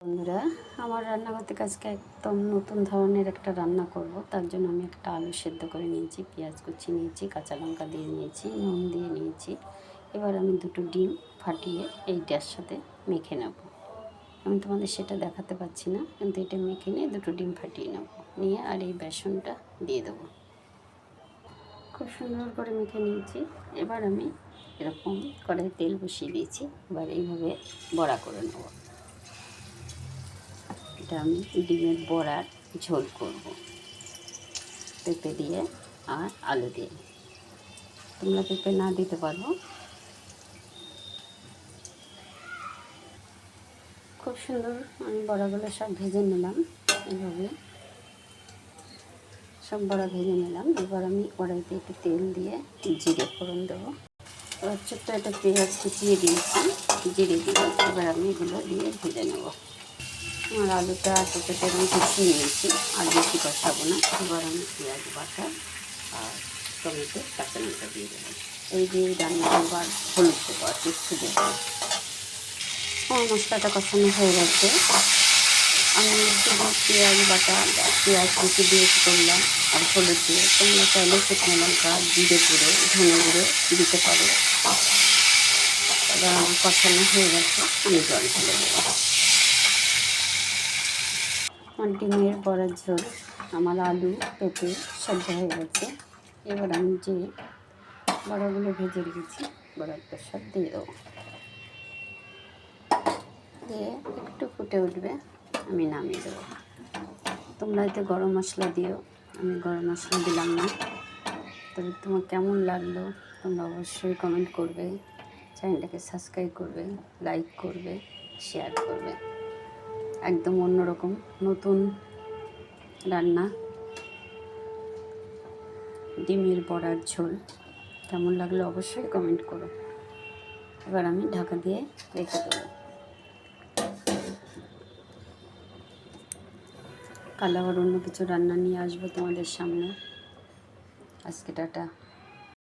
বন্ধুরা, আমার রান্নাঘর থেকে আজকে একদম নতুন ধরনের একটা রান্না করব। তার জন্য আমি একটা আলু সেদ্ধ করে নিয়েছি, পেঁয়াজ কুচি নিয়েছি, কাঁচা লঙ্কা দিয়ে নিয়েছি, নুন দিয়ে নিয়েছি। এবার আমি দুটো ডিম ফাটিয়ে এইটার সাথে মেখে নেব। আমি তোমাদের সেটা দেখাতে পাচ্ছি না, কিন্তু এটা মেখে নিয়ে দুটো ডিম ফাটিয়ে নেব, নিয়ে আর এই বেসনটা দিয়ে দেবো। খুব সুন্দর করে মেখে নিয়েছি। এবার আমি এরকম কড়াই তেল বসিয়ে দিয়েছি। এবার এইভাবে বড়া করে নেব। এটা আমি ডিমের বড়ার ঝোল করব, পেঁপে দিয়ে আর আলু দিয়ে। তোমরা পেঁপে না দিতে পারো। খুব সুন্দর আমি বড়াগুলো সব ভেজে নিলাম। এভাবে সব বড়া ভেজে নিলাম। এবার আমি কড়াইতে একটু তেল দিয়ে জিরে ফোড়ন দেবো। এবার ছোট্ট একটা পেঁয়াজ কুচিয়ে দিয়েছি, জিরে দিয়ে এবার আমি এগুলো দিয়ে ভেজে নেব। আমার আলুটা পেঁপেটা আমি কুচিয়ে নিয়েছি, আর বেশি কষাবো না। এবার আমি পেঁয়াজ বাটা আর টমেটো কাঁচা লঙ্কা দিয়ে দেবো। এই যে রান্না আবার হলুদ দেবো আর কিছু দেবো। আমার মশলাটা কষানো হয়ে গেছে। আমি শুধু পেঁয়াজ বাটা, পেঁয়াজ কুচি দিয়ে করলাম আর হলুদ দিয়ে। তোমরা চাইলে শুকনো লঙ্কা, জিরে গুঁড়ো, ধনে গুঁড়ো দিতে পারো। এবার আমার কষানো হয়ে গেছে, আমি জল ঢেলে দেবো। আমার ডিমের বড়ার ঝোল, আমার আলু পেঁপে সেদ্ধ হয়ে গেছে। এবার আমি যে বড়াগুলো ভেজে রেখেছি বড়াটা সব দিয়ে দেবো। দিয়ে একটু ফুটে উঠবে, আমি নামিয়ে দেবো। তোমরা এতে গরম মশলা দিও, আমি গরম মশলা দিলাম না। তবে তোমার কেমন লাগলো তোমরা অবশ্যই কমেন্ট করবে, চ্যানেলটাকে সাবস্ক্রাইব করবে, লাইক করবে, শেয়ার করবে। একদম অন্যরকম নতুন রান্না, ডিমের বড়ার ঝোল। কেমন লাগলো অবশ্যই কমেন্ট করো। এবার আমি ঢাকা দিয়ে রেখে দেবো। কাল আবার অন্য কিছু রান্না নিয়ে আসবো তোমাদের সামনে। আজকে টাটা।